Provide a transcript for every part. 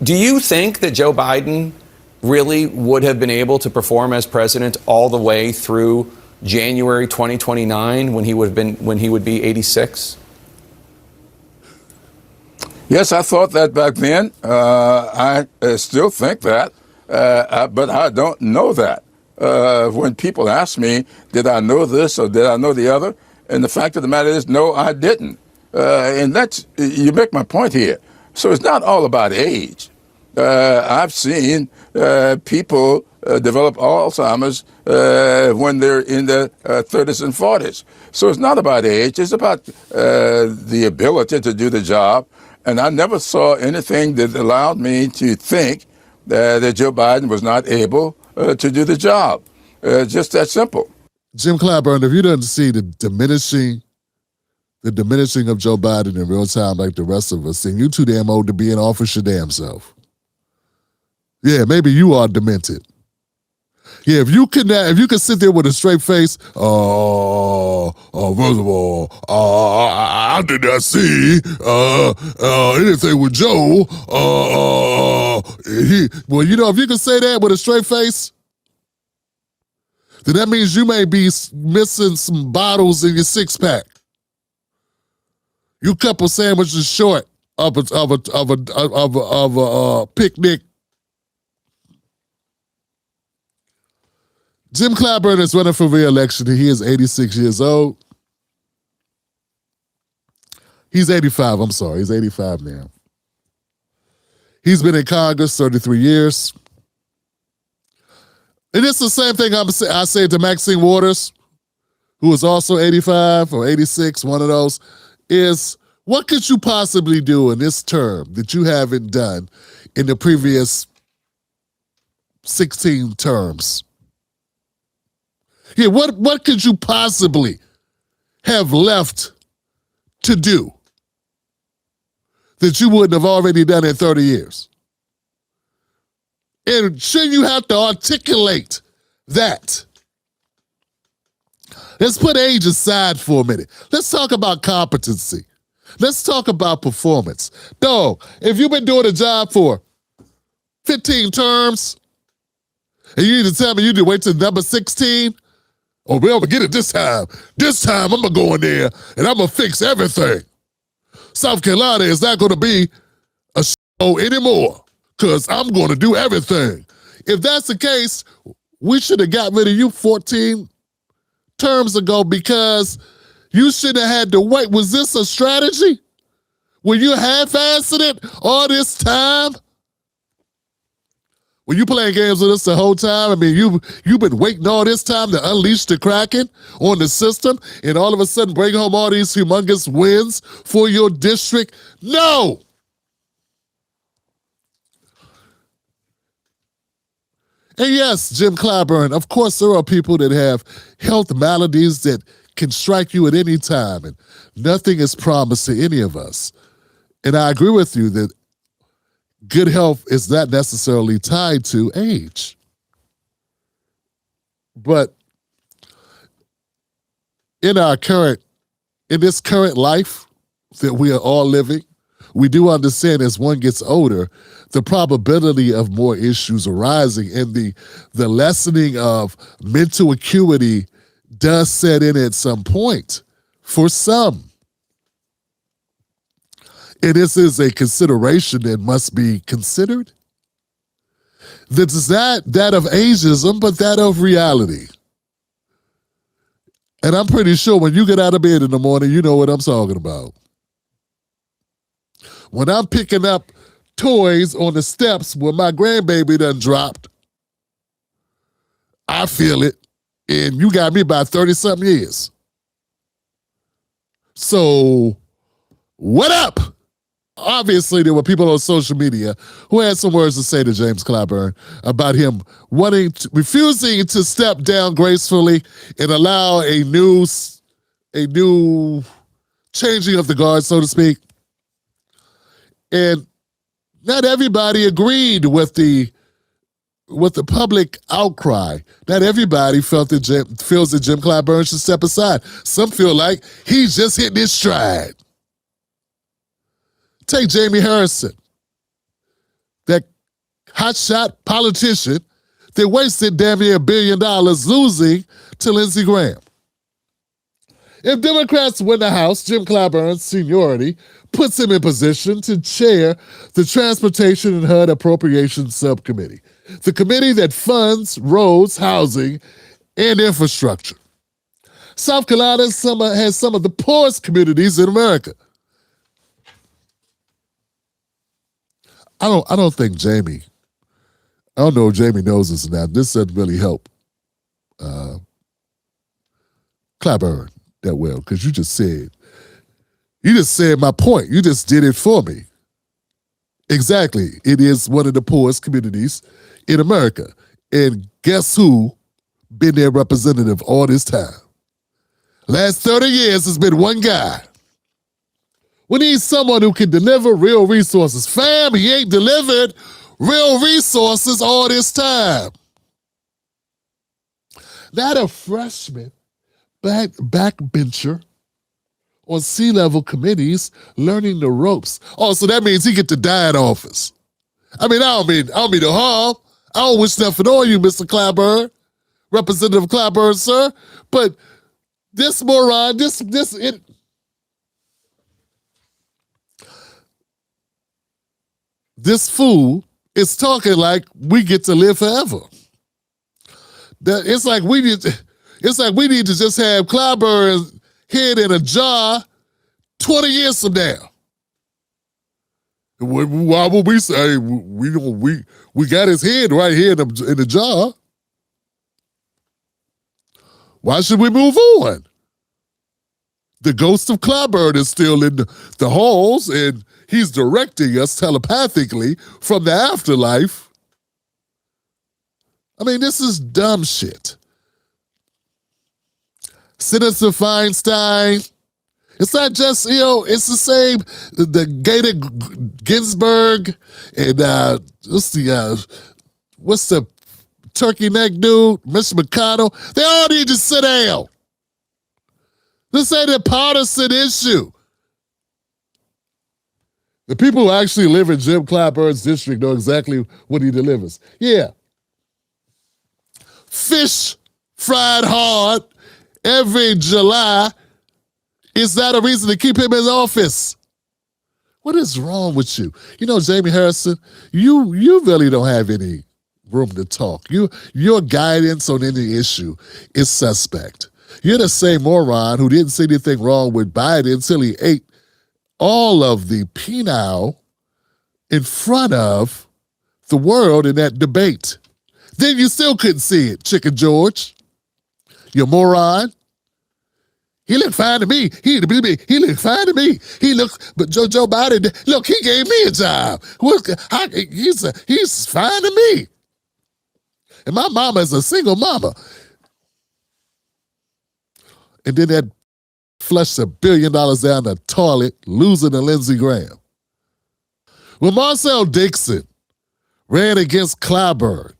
Do you think that Joe Biden really would have been able to perform as president all the way through January 2029 when he would be 86? Yes, I thought that back then. I still think that, but I don't know that. When people ask me, did I know this or did I know the other? And the fact of the matter is, no, I didn't. And you make my point here. So it's not all about age. I've seen people develop Alzheimer's when they're in their 30s and 40s. So it's not about age. It's about the ability to do the job. And I never saw anything that allowed me to think that Joe Biden was not able to do the job. Just that simple. Jim Clyburn, if you don't see the diminishing of Joe Biden in real time like the rest of us, then you too damn old to be in office your damn self. Yeah, maybe you are demented. Yeah, if you can sit there with a straight face, first of all, I did not see anything with Joe. If you can say that with a straight face, then that means you may be missing some bottles in your six-pack. You couple sandwiches short of a picnic. Jim Clyburn is running for re-election. He is 86 years old. He's 85, I'm sorry. He's 85 now. He's been in Congress 33 years. And it's the same thing I say to Maxine Waters, who is also 85 or 86, one of those, is what could you possibly do in this term that you haven't done in the previous 16 terms? Yeah, what could you possibly have left to do that you wouldn't have already done in 30 years? And shouldn't you have to articulate that? Let's put age aside for a minute. Let's talk about competency. Let's talk about performance. Dog, if you've been doing a job for 15 terms, and you need to tell me you need to wait till number 16, oh, we'll get it this time. This time I'm going to go in there and I'm going to fix everything. South Carolina is not going to be a show anymore because I'm going to do everything. If that's the case, we should have got rid of you 14 terms ago because you shouldn't have had to wait. Was this a strategy? Were you half-assing it all this time? Were you playing games with us the whole time? I mean, you've been waiting all this time to unleash the Kraken on the system and all of a sudden bring home all these humongous wins for your district? No! And yes, Jim Clyburn, of course there are people that have health maladies that can strike you at any time, and nothing is promised to any of us. And I agree with you that good health is not necessarily tied to age. But in this current life that we are all living, we do understand as one gets older, the probability of more issues arising and the lessening of mental acuity does set in at some point for some. And this is a consideration that must be considered. That's not that of ageism, but that of reality. And I'm pretty sure when you get out of bed in the morning, you know what I'm talking about. When I'm picking up toys on the steps where my grandbaby done dropped, I feel it. And you got me about 30-something years. So, what up? Obviously, there were people on social media who had some words to say to James Clyburn about him refusing to step down gracefully and allow a new changing of the guard, so to speak. And not everybody agreed with the public outcry. Not everybody feels that Jim Clyburn should step aside. Some feel like he's just hitting his stride. Take Jamie Harrison, hotshot politician that wasted damn near $1 billion losing to Lindsey Graham. If Democrats win the House, Jim Clyburn's seniority puts him in position to chair the Transportation and HUD Appropriations Subcommittee, the committee that funds roads, housing, and infrastructure. South Carolina has some of the poorest communities in America. I don't think Jamie, I don't know if Jamie knows this or not. This doesn't really help Clyburn that well, because you just said my point. You just did it for me. Exactly. It is one of the poorest communities in America. And guess who been their representative all this time? Last 30 years has been one guy. We need someone who can deliver real resources. Fam, he ain't delivered real resources all this time. Not a freshman backbencher on C-level committees learning the ropes. Oh, so that means he get to die in office. I don't mean no harm. I don't wish nothing on you, Mr. Clyburn, Representative Clyburn, sir. But this moron, this fool is talking like we get to live forever. It's like we need to just have Clyburn's head in a jar 20 years from now. Why would we say we got his head right here in the jar? Why should we move on? The ghost of Clyburn is still in the halls, and he's directing us telepathically from the afterlife. This is dumb shit. Senator Feinstein, it's not just, it's the same, the Gator Ginsburg and what's the turkey neck dude, Mr. McConnell, they all need to sit down. This ain't a partisan issue. The people who actually live in Jim Clyburn's district know exactly what he delivers. Yeah. Fish fried hard every July is not a reason to keep him in office. What is wrong with you? Jamie Harrison, you really don't have any room to talk. Your guidance on any issue is suspect. You're the same moron who didn't see anything wrong with Biden until he ate all of the penile in front of the world in that debate. Then you still couldn't see it, Chicken George. You moron. He looked fine to me. He looked fine to me. But Joe Biden, look, he gave me a job. He's fine to me. And my mama is a single mama. And then that flushed $1 billion down the toilet, losing to Lindsey Graham. When Marcel Dixon ran against Clyburn,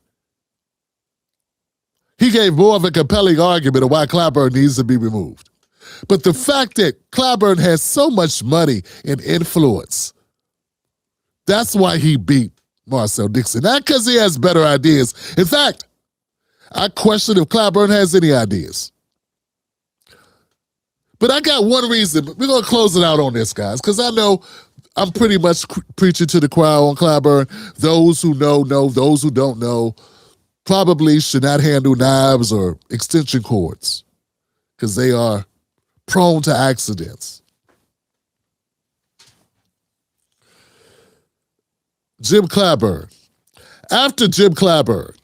he gave more of a compelling argument of why Clyburn needs to be removed. But the fact that Clyburn has so much money and influence, that's why he beat Marcel Dixon. Not because he has better ideas. In fact, I question if Clyburn has any ideas. But I got one reason. We're going to close it out on this, guys, because I know I'm pretty much preaching to the choir on Clyburn. Those who know. Those who don't know probably should not handle knives or extension cords because they are prone to accidents. Jim Clyburn. After Jim Clyburn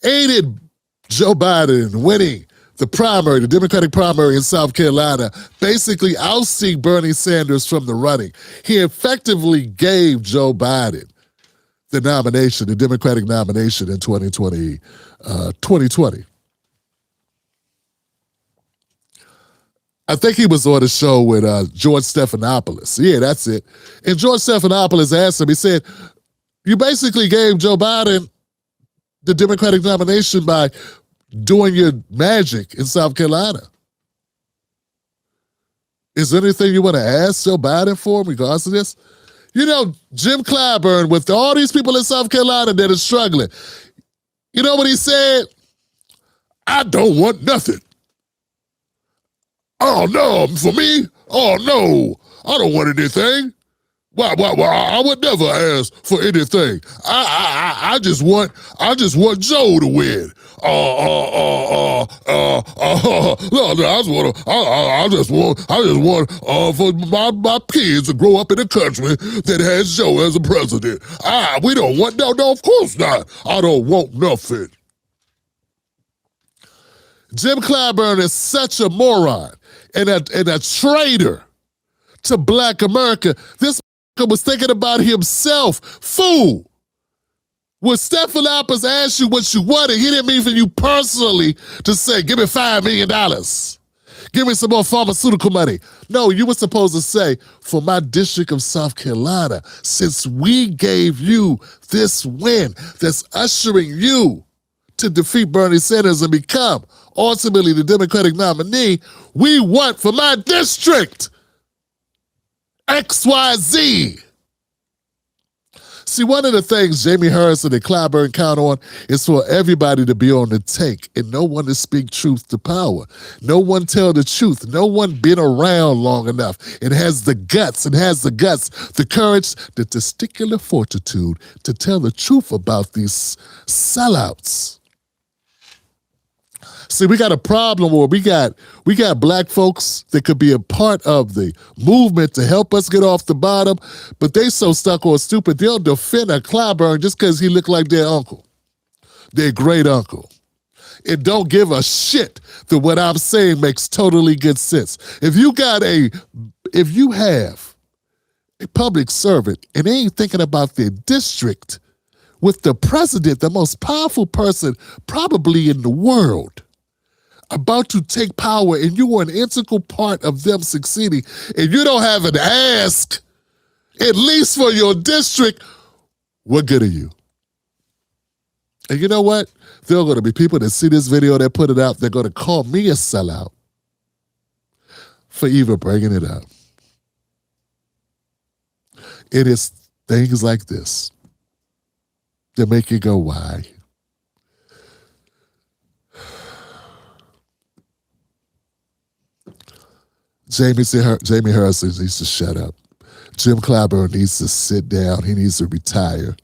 aided Joe Biden in winning the Democratic primary in South Carolina, basically ousting Bernie Sanders from the running, he effectively gave Joe Biden the nomination, the Democratic nomination in 2020. I think he was on a show with George Stephanopoulos. Yeah, that's it. And George Stephanopoulos asked him, he said, you basically gave Joe Biden the Democratic nomination by doing your magic in South Carolina. Is there anything you want to ask Joe Biden for in regards to this? You know, Jim Clyburn, with all these people in South Carolina that are struggling, you know what he said? I don't want nothing. Oh, no, for me? Oh, no, I don't want anything. Why, I would never ask for anything. I just want Joe to win. No, I just want for my kids to grow up in a country that has Joe as a president. We don't want, no, of course not. I don't want nothing. Jim Clyburn is such a moron and a traitor to Black America. This was thinking about himself. Fool. When Stephanopoulos asked you what you wanted, he didn't mean for you personally to say, give me $5 million. Give me some more pharmaceutical money. No, you were supposed to say, for my district of South Carolina, since we gave you this win that's ushering you to defeat Bernie Sanders and become ultimately the Democratic nominee, we want for my district XYZ. See, one of the things Jamie Harrison and Clyburn count on is for everybody to be on the take and no one to speak truth to power. No one tell the truth. No one been around long enough and has the guts, the courage, the testicular fortitude to tell the truth about these sellouts. See, we got a problem where we got Black folks that could be a part of the movement to help us get off the bottom, but they so stuck on stupid, they'll defend a Clyburn just because he looked like their uncle, their great uncle. And don't give a shit that what I'm saying makes totally good sense. If you have a public servant and they ain't thinking about their district with the president, the most powerful person probably in the world, about to take power and you are an integral part of them succeeding and you don't have an ask, at least for your district, what good are you? And you know what? There are going to be people that see this video, that put it out, they're going to call me a sellout for even bringing it up. It is things like this that make you go, why? Jamie Harrison needs to shut up. Jim Clyburn needs to sit down. He needs to retire.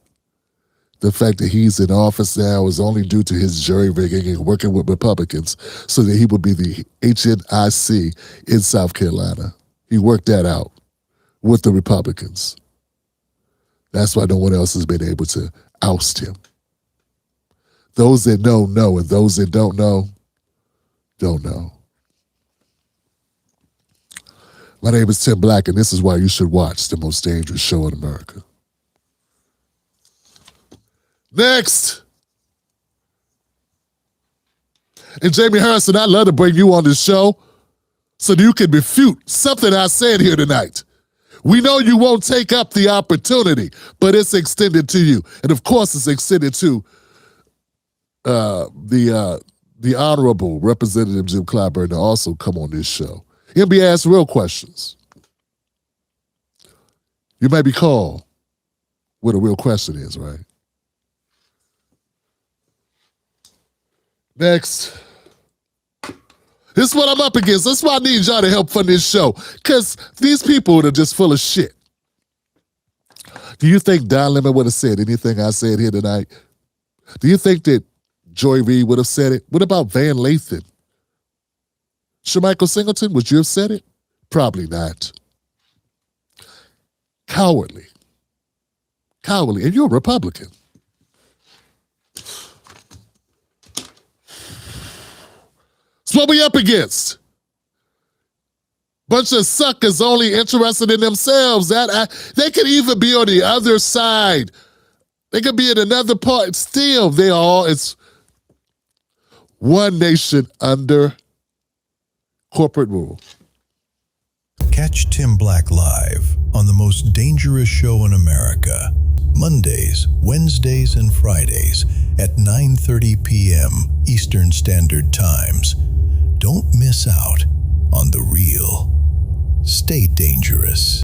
The fact that he's in office now is only due to his jury rigging and working with Republicans so that he would be the HNIC in South Carolina. He worked that out with the Republicans. That's why no one else has been able to oust him. Those that know, know, and those that don't know, don't know. My name is Tim Black, and this is why you should watch the most dangerous show in America. Next. And Jamie Harrison, I'd love to bring you on this show so that you can refute something I said here tonight. We know you won't take up the opportunity, but it's extended to you. And of course, it's extended to the Honorable Representative Jim Clyburn to also come on this show. He'll be asked real questions. You may be called what a real question is, right? Next. This is what I'm up against. That's why I need y'all to help fund this show. Because these people are just full of shit. Do you think Don Lemon would have said anything I said here tonight? Do you think that Joy Reid would have said it? What about Van Lathan? Shermichael Singleton, would you have said it? Probably not. Cowardly. Cowardly. And you're a Republican. That's what we up against. Bunch of suckers only interested in themselves. They could even be on the other side. They could be in another part. Still, it's one nation under corporate rule. Catch Tim Black live on the most dangerous show in America, Mondays, Wednesdays, and Fridays at 9:30 p.m. Eastern Standard Times. Don't miss out on the real. Stay dangerous.